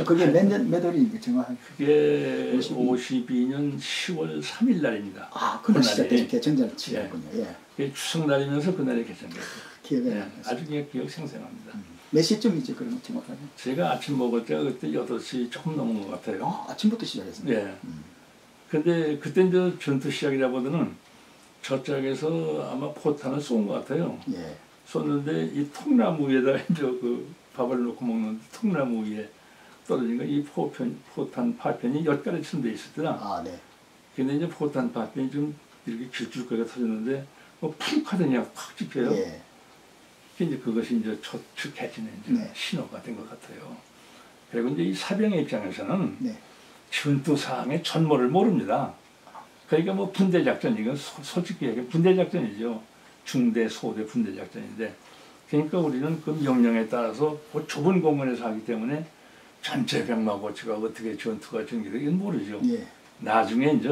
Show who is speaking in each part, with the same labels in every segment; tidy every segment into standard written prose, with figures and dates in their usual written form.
Speaker 1: 그게 몇 월입니까 정확하게?
Speaker 2: 그게 52년 10월 3일 날입니다.
Speaker 1: 아, 그날 시작돼서 개천절을 치렀군요.
Speaker 2: 예. 그게 추석날이면서 그날이 개천절이에요.
Speaker 1: 기억이
Speaker 2: 예. 아주 기억 생생합니다.
Speaker 1: 몇 시쯤이죠 그러면 정확하게?
Speaker 2: 제가 아침 먹을 때가 그때 8시 조금 넘은 것 같아요.
Speaker 1: 아, 아침부터 시작했습니다.
Speaker 2: 예. 근데 그때 이제 전투 시작이라보다는 저쪽에서 아마 포탄을 쏜 것 같아요.
Speaker 1: 예.
Speaker 2: 쏘는데 이 통나무 위에다가 이제 그 밥을 넣고 먹는 통나무 위에 떨어진 거 이 포탄 파편이 10가지쯤 돼 있었더라.
Speaker 1: 아, 네.
Speaker 2: 근데 이제 포탄 파편이 좀 이렇게 길쭉하게 터졌는데 푹 하더니 확 집혀요.
Speaker 1: 예.
Speaker 2: 이제 그것이 이제 초측 해진의
Speaker 1: 네.
Speaker 2: 신호가 된 것 같아요. 그리고 이제 이 사병의 입장에서는
Speaker 1: 네.
Speaker 2: 전투 사항의 전모를 모릅니다. 그러니까 뭐 분대 작전 이건 솔직히 얘기해 분대 작전이죠. 중대, 소대, 분대 작전인데 그러니까 우리는 그 명령에 따라서 그 좁은 공간에서 하기 때문에 전체 병마고치가 어떻게 전투가 전개되고 이건 모르죠.
Speaker 1: 예.
Speaker 2: 나중에 이제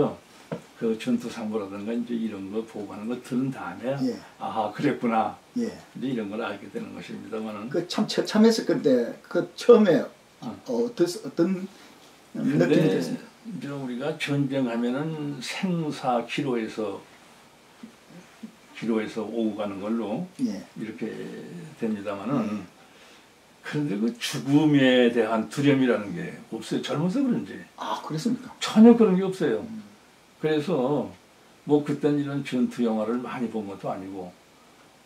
Speaker 2: 그 전투 상보라든가 이제 이런 거 보고하는 거 들은 다음에
Speaker 1: 예.
Speaker 2: 아하 그랬구나.
Speaker 1: 예.
Speaker 2: 이제 이런 걸 알게 되는 것입니다만은.
Speaker 1: 그 참했을 건데 그 처음에 어떤 느낌이 됐습니까?
Speaker 2: 이제 우리가 전쟁하면은 생사 기로에서 오고 가는 걸로
Speaker 1: 예.
Speaker 2: 이렇게 됩니다만은 그런데 그 죽음에 대한 두려움이라는 게 없어요. 젊어서 그런지.
Speaker 1: 아, 그렇습니까?
Speaker 2: 전혀 그런 게 없어요. 그래서 뭐 그땐 이런 전투 영화를 많이 본 것도 아니고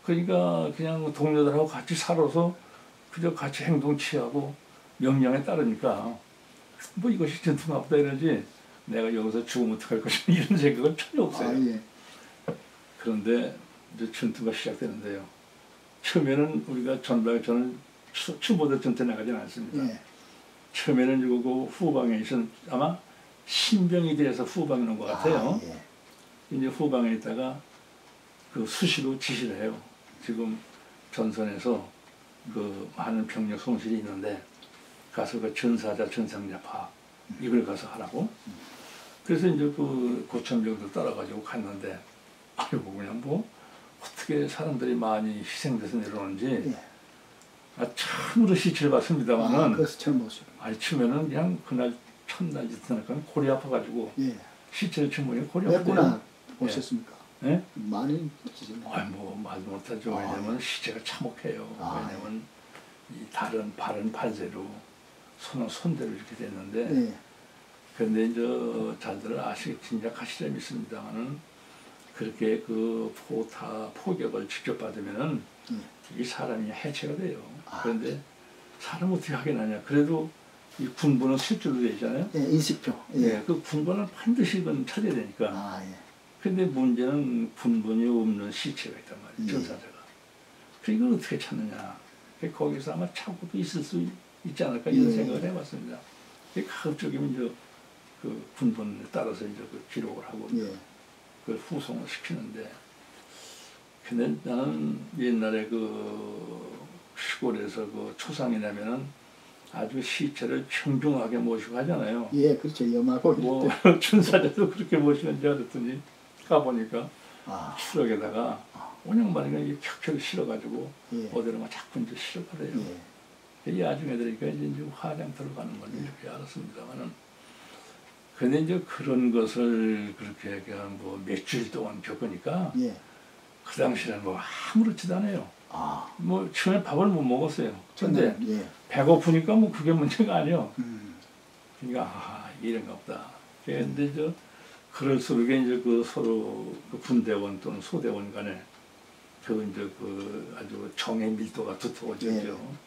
Speaker 2: 그러니까 그냥 동료들하고 같이 살아서 그저 같이 행동 취하고 명령에 따르니까 뭐 이것이 전투가 없다 이러지 내가 여기서 죽으면 어떡할 것이냐 이런 생각은 전혀 없어요.
Speaker 1: 아, 예.
Speaker 2: 그런데 이제 전투가 시작되는데요. 처음에는 우리가 저는 추모대 전투에 나가지는 않습니다.
Speaker 1: 예.
Speaker 2: 처음에는 그 후방에 있은 아마 신병이 돼서 후방에 있는 것 같아요.
Speaker 1: 아, 예.
Speaker 2: 이제 후방에 있다가 그 수시로 지시를 해요. 지금 전선에서 그 많은 병력 손실이 있는데 가서 그 전사자, 전상자파 이걸 가서 하라고. 그래서 이제 그 고천병들 따라가지고 갔는데 아이고 그냥 뭐 어떻게 사람들이 많이 희생돼서 내려오는지
Speaker 1: 예.
Speaker 2: 처음으로 시체를 봤습니다만은
Speaker 1: 그래서 처음 보시고.
Speaker 2: 아니 처음에는 그냥 그날 첫날 이튿날 골이 아파가지고
Speaker 1: 예.
Speaker 2: 시체를 처음 보니 골이
Speaker 1: 몇
Speaker 2: 아프대요.
Speaker 1: 구나 보셨습니까?
Speaker 2: 예?
Speaker 1: 많이 드시잖아요.
Speaker 2: 아니 뭐말 못하죠. 왜냐면
Speaker 1: 예.
Speaker 2: 시체가 참혹해요.
Speaker 1: 아,
Speaker 2: 왜냐면 이 발은 발대로 손은 손대로 이렇게 됐는데
Speaker 1: 예.
Speaker 2: 그런데 이제 잘들 짐작하시려 믿습니다만은 그렇게 그 포격을 직접 받으면은 이 사람이 해체가 돼요. 그런데 사람 어떻게 하겠느냐. 그래도 이 군부는 실제로 되잖아요.
Speaker 1: 예, 인식표. 예.
Speaker 2: 예, 그 군부는 반드시 그건 찾아야 되니까.
Speaker 1: 아, 예.
Speaker 2: 근데 문제는 군번이 없는 시체가 있단 말이에요. 전사자가. 그 이걸 어떻게 찾느냐. 거기서 아마 착오도 있을 수 있지 않을까 이런 생각을 해봤습니다. 가급적이면 이제 그 군번에 따라서 이제 그 기록을 하고 그걸 후송을 시키는데, 근데 나는 옛날에 그 시골에서 그 초상이 나면은 아주 시체를 평중하게 모시고 하잖아요.
Speaker 1: 예, 그렇죠. 염하고
Speaker 2: 뭐 춘사자도 그렇게 모시는 줄 알았더니 가보니까 추럭에다가 온양반이가 이게 켜켜이 실어가지고 어디로 막 자꾸 이제 실어가래요. 이 나중에 들으니까 이제 화장터로 가는 걸 이렇게 알았습니다만은, 근데 이제 그런 것을 그렇게 그냥 뭐 며칠 동안 겪으니까 그 당시에는 뭐 아무렇지도 않아요. 뭐 처음에 밥을 못 먹었어요. 근데 배고프니까 뭐 그게 문제가 아니에요. 그러니까 이런가 보다. 근데 그럴수록 이제 그 서로 그 군대원 또는 소대원 간에 그 이제 그 아주 정의 밀도가 두터워졌죠.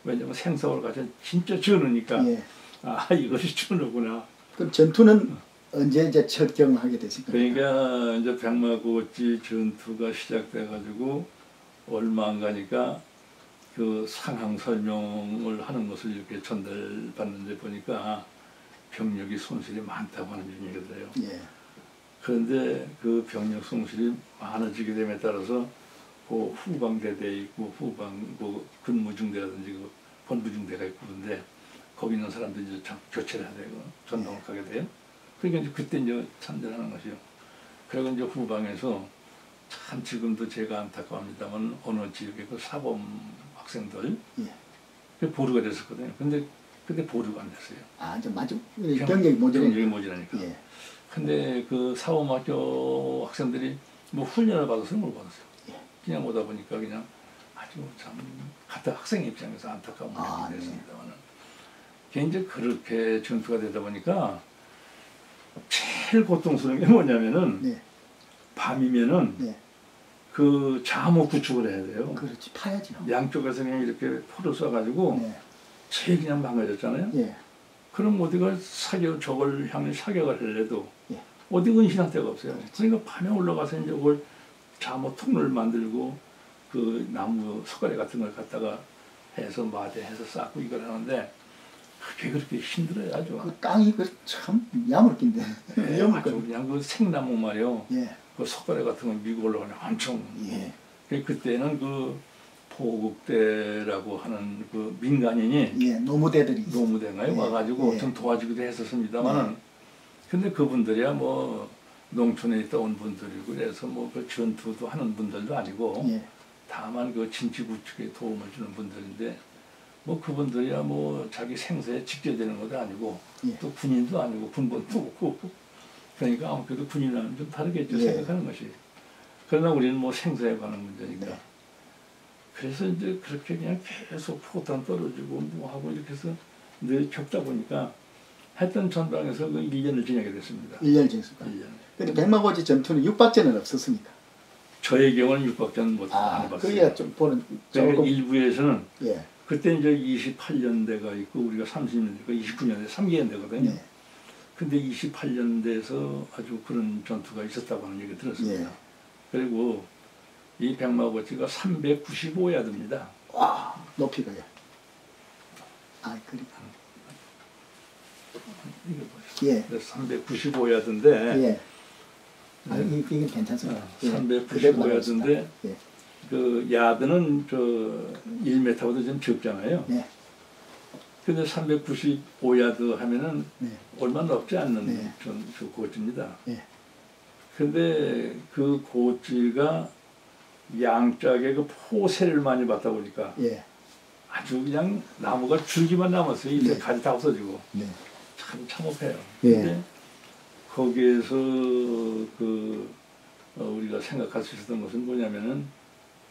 Speaker 2: 왜냐면 생사를 가진 진짜 전우니까 이것이 전우구나.
Speaker 1: 그럼 전투는 언제 이제 첫 경험하게 되신 겁니까?
Speaker 2: 그러니까 이제 백마고치 전투가 시작돼가지고 얼마 안 가니까 그 상황 설명을 하는 것을 이렇게 전달받는데 보니까 병력이 손실이 많다고 하는 얘기가 돼요. 그런데 그 병력 손실이 많아지게 됨에 따라서 그 후방대대 있고 후방 그 근무중대라든지 그 본부중대가 있고 그런데 거기 있는 사람들이 이제 교체를 해야 되고 전동을 가게 돼요. 그러니까 이제 그때 이제 참전하는 것이요. 그리고 이제 후방에서 참 지금도 제가 안타까워합니다만 어느 지역의 그 사범 학생들 보루가 됐었거든요. 근데 근데 보류가 안 됐어요.
Speaker 1: 아, 이제 마주 경력이 모자라니까.
Speaker 2: 경력이 모자라니까.
Speaker 1: 예.
Speaker 2: 근데 그 사범학교 학생들이 뭐 훈련을 받았어요, 뭘 받았어요.
Speaker 1: 예.
Speaker 2: 그냥 오다 보니까 그냥 아주 참 같은 학생 입장에서 안타까운 일이 됐습니다만은. 이제 그렇게 전투가 되다 보니까 제일 고통스러운 게 뭐냐면은
Speaker 1: 네.
Speaker 2: 밤이면은
Speaker 1: 네.
Speaker 2: 그 잠옷 구축을 해야 돼요.
Speaker 1: 그렇지, 파야죠.
Speaker 2: 양쪽에서 그냥 이렇게 포를 쏴가지고
Speaker 1: 네.
Speaker 2: 채 그냥 망가졌잖아요.
Speaker 1: 예.
Speaker 2: 그럼 어디가 저걸 향해 사격을 하려도
Speaker 1: 예.
Speaker 2: 어디 은신할 데가 없어요. 그러니까 밤에 올라가서 이제 그걸 잠옷 통을 만들고 그 나무 석가래 같은 걸 갖다가 해서 마대해서 쌓고 이걸 하는데 그게 그렇게 힘들어요, 아주.
Speaker 1: 그 땅이 참 야물긴데.
Speaker 2: 예, 아주 그냥 그 생나무 말이요.
Speaker 1: 예.
Speaker 2: 그 석가래 같은 거 밀고 올라가면 엄청.
Speaker 1: 예.
Speaker 2: 그때는 그 포국대라고 하는 그 민간인이
Speaker 1: 예, 노무대들이
Speaker 2: 노무대인가요?
Speaker 1: 예.
Speaker 2: 와가지고
Speaker 1: 예.
Speaker 2: 좀 도와주기도 했었습니다만은 근데 그분들이야 뭐 농촌에 있다 온 분들이고 그래서 뭐 그 전투도 하는 분들도 아니고
Speaker 1: 예.
Speaker 2: 다만 그 진지 구축에 도움을 주는 분들인데 뭐 그분들이야 뭐 자기 생사에 직결되는 것도 아니고
Speaker 1: 예.
Speaker 2: 또 군인도 아니고 군번도 없고 그러니까 아무래도 군인과는 좀 다르겠죠.
Speaker 1: 예.
Speaker 2: 생각하는 것이. 그러나 우리는 뭐 생사에 관한 문제니까.
Speaker 1: 네.
Speaker 2: 그래서 이제 그렇게 그냥 계속 포탄 떨어지고 뭐 하고 이렇게 해서 늘 겪다 보니까 하여튼 전방에서 그 1년을 지내게 됐습니다.
Speaker 1: 1년 지냈습니다.
Speaker 2: 1년.
Speaker 1: 근데 백마고지 전투는 육박전은 없었습니까?
Speaker 2: 저의 경우는 육박전 못 안 해봤어요.
Speaker 1: 그게 좀 보는
Speaker 2: 그러니까
Speaker 1: 조금
Speaker 2: 일부에서는
Speaker 1: 예.
Speaker 2: 그때 이제 28년대가 있고 우리가 30년대가 29년대 3개년대거든요.
Speaker 1: 네.
Speaker 2: 근데 28년대에서 아주 그런 전투가 있었다고 하는 얘기 들었습니다.
Speaker 1: 예.
Speaker 2: 그리고 이 백마고지가 395야드입니다.
Speaker 1: 와, 높이가요. 아, 그러니까.
Speaker 2: 이거 보세요.
Speaker 1: 예.
Speaker 2: 그래서 395야드인데
Speaker 1: 예. 아, 이게 괜찮습니다. 예.
Speaker 2: 395야드인데
Speaker 1: 예.
Speaker 2: 그 야드는 저 1m보다 좀 적잖아요.
Speaker 1: 네.
Speaker 2: 근데 395야드 하면은
Speaker 1: 네.
Speaker 2: 얼마 넘지 않는
Speaker 1: 네.
Speaker 2: 그 고지입니다.
Speaker 1: 예.
Speaker 2: 근데 그 고지가 양짝에 그 포세를 많이 받다 보니까
Speaker 1: 예.
Speaker 2: 아주 그냥 나무가 줄기만 남았어요. 이제
Speaker 1: 네.
Speaker 2: 가지 다 없어지고
Speaker 1: 네.
Speaker 2: 참 참혹해요.
Speaker 1: 예.
Speaker 2: 근데 거기에서 그 우리가 생각할 수 있었던 것은 뭐냐면은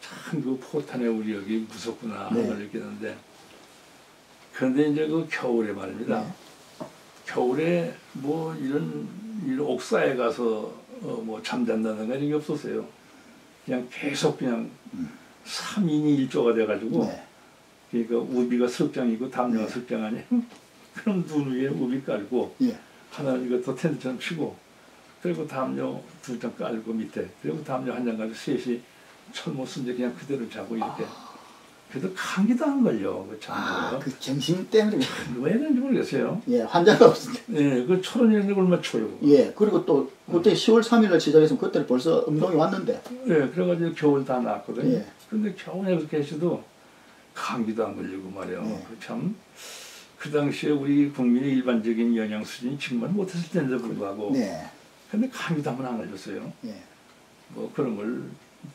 Speaker 2: 참 그 포탄의 우력이 무섭구나 하는 걸 느꼈는데 그런데 이제 그 겨울에 말입니다.
Speaker 1: 네.
Speaker 2: 겨울에 뭐 이런 옥사에 가서 뭐 잠잔다든가 이런 게 없었어요. 그냥 계속 그냥 3인이 1조가 돼가지고
Speaker 1: 네.
Speaker 2: 그러니까 우비가 석장이고 담요가
Speaker 1: 네.
Speaker 2: 석장 아니에요. 그럼 눈 위에 우비 깔고
Speaker 1: 예.
Speaker 2: 하나는 이것도 텐트처럼 치고 그리고 담요 2장 깔고 밑에 그리고 담요 1장 가지고 셋이 철모 쓴데 그냥 그대로 자고 이렇게 그래도 감기도 안 걸려. 그
Speaker 1: 아, 그 정신 때문에.
Speaker 2: 왜 그런지 모르겠어요.
Speaker 1: 예, 환자가 없을 때.
Speaker 2: 예, 그 철원이라는 게 얼마나 추워요.
Speaker 1: 예, 그리고 또 그때 10월 3일날 시작했으면 그때 벌써 음동이 왔는데.
Speaker 2: 예, 그래가지고 겨울 다 나왔거든요.
Speaker 1: 예.
Speaker 2: 근데 겨울에 그렇게 해서도 감기도 안 걸리고 말이에요.
Speaker 1: 예.
Speaker 2: 참, 그 당시에 우리 국민의 일반적인 영양 수준이 정말 못했을 때인데 불구하고.
Speaker 1: 네.
Speaker 2: 근데 감기도 한 번 안 걸렸어요.
Speaker 1: 예.
Speaker 2: 뭐 그런 걸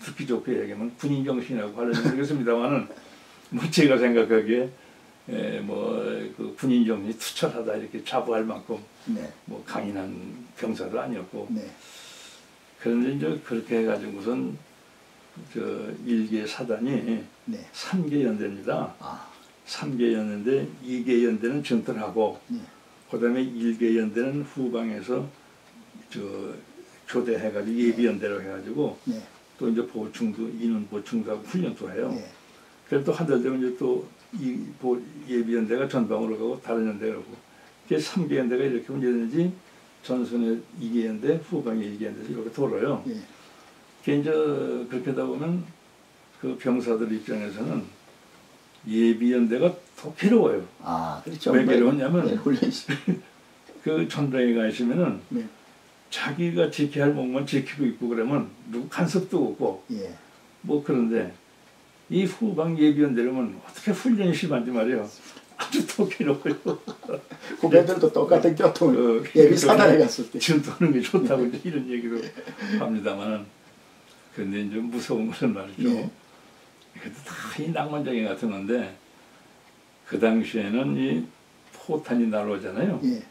Speaker 2: 듣기 좋게 얘기하면 군인 정신이라고 하려는 모르겠습니다만은 뭐 제가 생각하기에 뭐그 군인 정신이 투철하다 이렇게 자부할 만큼
Speaker 1: 네.
Speaker 2: 뭐 강인한 병사도 아니었고
Speaker 1: 네.
Speaker 2: 그런데 이제 그렇게 해가지고선 저 1개 사단이
Speaker 1: 네.
Speaker 2: 3개 연대입니다.
Speaker 1: 아.
Speaker 2: 3개 연대인데 2개 연대는 전투를 하고
Speaker 1: 네.
Speaker 2: 그 다음에 1개 연대는 후방에서 저 교대해가지고 예비 연대로 해가지고
Speaker 1: 네.
Speaker 2: 또 이제 보충도 인원 보충도 하고 훈련도 해요.
Speaker 1: 네.
Speaker 2: 그래서 또 한 달 되면 이제 또 예비 연대가 전방으로 가고 다른 연대가 가고 이게 3개 연대가 이렇게 언제든지 전선의 2개 연대, 후방의 2개 연대에서 이렇게 돌아요.
Speaker 1: 예.
Speaker 2: 그게 이제 그렇게 하다 보면 그 병사들 입장에서는 예비 연대가 더 괴로워요.
Speaker 1: 아, 그렇죠.
Speaker 2: 왜 괴로웠냐면
Speaker 1: 네, 훈련이.
Speaker 2: 그 전방에 가 있으면은
Speaker 1: 네.
Speaker 2: 자기가 지켜야 할 목만 지키고 있고 그러면 누구 간섭도 없고
Speaker 1: 예.
Speaker 2: 뭐 그런데 이 후방 예비연대라면 어떻게 훈련이 심한지 말이에요. 아주 더 괴롭고요.
Speaker 1: 후배들도 똑같은 교통을 예비 사단에 갔을 때.
Speaker 2: 전투하는 게 좋다고 이제 이런 얘기도 합니다만은 근데 이제 무서운 것은 말이죠.
Speaker 1: 예.
Speaker 2: 그래도 다 이 낭만적인 같은 건데 그 당시에는 이 포탄이 날아오잖아요.
Speaker 1: 예.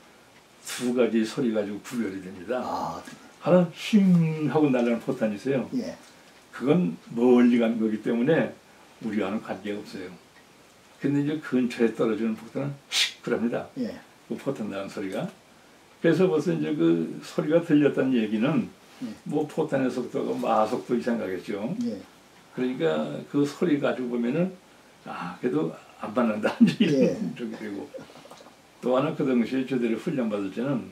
Speaker 2: 두 가지 소리 가지고 구별이 됩니다.
Speaker 1: 아,
Speaker 2: 하나는 힝 하고 날아오는 포탄이 있어요.
Speaker 1: 예.
Speaker 2: 그건 멀리 간 거기 때문에 우리와는 관계가 없어요. 근데 이제 근처에 떨어지는 포탄은 시끄럽니다.
Speaker 1: 예.
Speaker 2: 그 포탄 나는 소리가. 그래서 벌써 이제 그 소리가 들렸다는 얘기는
Speaker 1: 예.
Speaker 2: 뭐 포탄의 속도가 마속도 이상 가겠죠.
Speaker 1: 예.
Speaker 2: 그러니까 그 소리 가지고 보면은 아 그래도 안 맞는다 이런
Speaker 1: 예.
Speaker 2: 쪽이 되고, 또 하나 그 당시에 저들이 훈련 받을 때는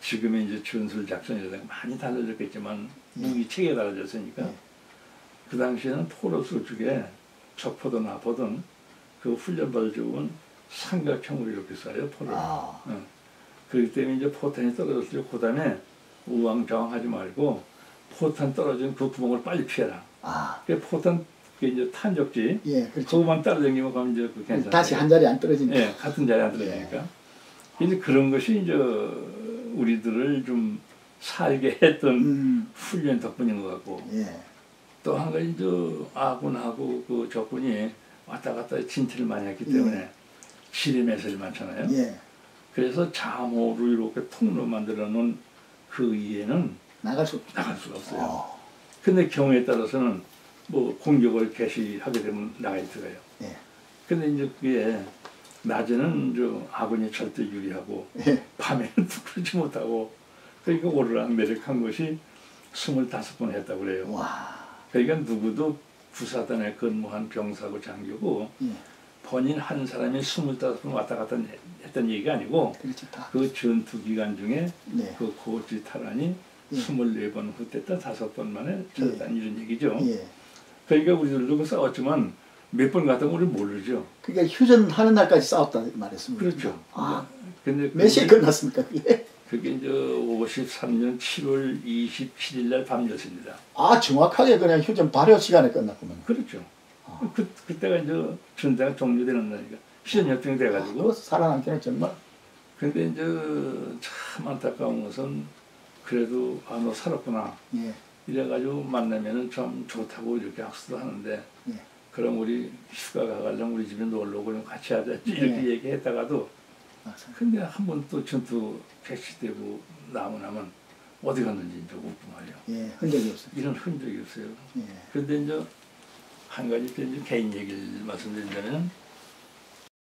Speaker 2: 지금의 이제 전술 작전이라든가 많이 달라졌겠지만 무기 체계가 달라졌으니까
Speaker 1: 예.
Speaker 2: 그 당시에는 포로수 쪽에 적포든 나포든 그 훈련 받을 적은 삼각형으로 이렇게 쏴요 포를.
Speaker 1: 아.
Speaker 2: 그렇기 때문에 이제 포탄이 떨어졌을 때 그 다음에 우왕좌왕하지 말고 포탄 떨어진 그 구멍을 빨리 피해라.
Speaker 1: 아.
Speaker 2: 그 포탄 그 이제 탄적지.
Speaker 1: 예, 그렇죠.
Speaker 2: 그거만 따라다니면 가면 이제 그 괜찮아요.
Speaker 1: 다시 한 자리에 안 떨어지니까.
Speaker 2: 예, 같은 자리에 안 떨어지니까. 이제 그런 것이 이제 우리들을 좀 살게 했던 훈련 덕분인 것 같고.
Speaker 1: 예.
Speaker 2: 또 한 가지 이제 아군하고 그 적군이 왔다 갔다 진티를 많이 했기 때문에 지뢰매설이 많잖아요.
Speaker 1: 예.
Speaker 2: 그래서 잠호로 이렇게 통로 만들어 놓은 그 이에는
Speaker 1: 나갈 수
Speaker 2: 없어요.
Speaker 1: 어.
Speaker 2: 근데 경우에 따라서는 뭐 공격을 개시하게 되면 나가야 들어가요.
Speaker 1: 예. 근데
Speaker 2: 근데 이제 그게 낮에는 저 아군이 절대 유리하고
Speaker 1: 예.
Speaker 2: 밤에는 그러지 못하고, 그러니까 오르락내리락한 것이 25번 했다고 그래요.
Speaker 1: 와.
Speaker 2: 그러니까 누구도 부사단에 근무한 병사고 장교고
Speaker 1: 예.
Speaker 2: 본인 한 사람이 25번 왔다 갔다 했던 얘기가 아니고,
Speaker 1: 그렇죠. 다.
Speaker 2: 그 전투 기간 중에
Speaker 1: 네.
Speaker 2: 그 고지 탈환이
Speaker 1: 예.
Speaker 2: 24번 후퇴했다 5번 만에 찾았다는 이런 얘기죠.
Speaker 1: 예.
Speaker 2: 그러니까 우리들도 그 싸웠지만 몇 번 갔다 우리 모르죠.
Speaker 1: 그러니까 휴전하는 날까지 싸웠다 말했습니다.
Speaker 2: 그렇죠.
Speaker 1: 아.
Speaker 2: 근데
Speaker 1: 몇 시에 끝났습니까 그게?
Speaker 2: 그게 이제 53년 7월 27일 날 밤 10시입니다.
Speaker 1: 아, 정확하게 그냥 휴전 발효 시간에 끝났구만.
Speaker 2: 그렇죠. 그때가 이제 전대가 종료되는 날이니까 휴전협정이 돼가지고.
Speaker 1: 살아남기는 정말.
Speaker 2: 근데 이제 참 안타까운 것은 그래도 아, 너 살았구나.
Speaker 1: 예.
Speaker 2: 이래가지고 만나면은 참 좋다고 이렇게 악수도 하는데,
Speaker 1: 예.
Speaker 2: 그럼 우리 휴가 가가려면 우리 집에 놀러 오고 같이 하자 이렇게 얘기했다가도,
Speaker 1: 맞습니다.
Speaker 2: 근데 한 번 또 전투 개시되고 나면 어디 갔는지 이제 없고 말이야.
Speaker 1: 예. 흔적이 없어요.
Speaker 2: 이런 흔적이 없어요.
Speaker 1: 예.
Speaker 2: 그런데 이제 한 가지 또 이제 개인 얘기를 말씀드린다면,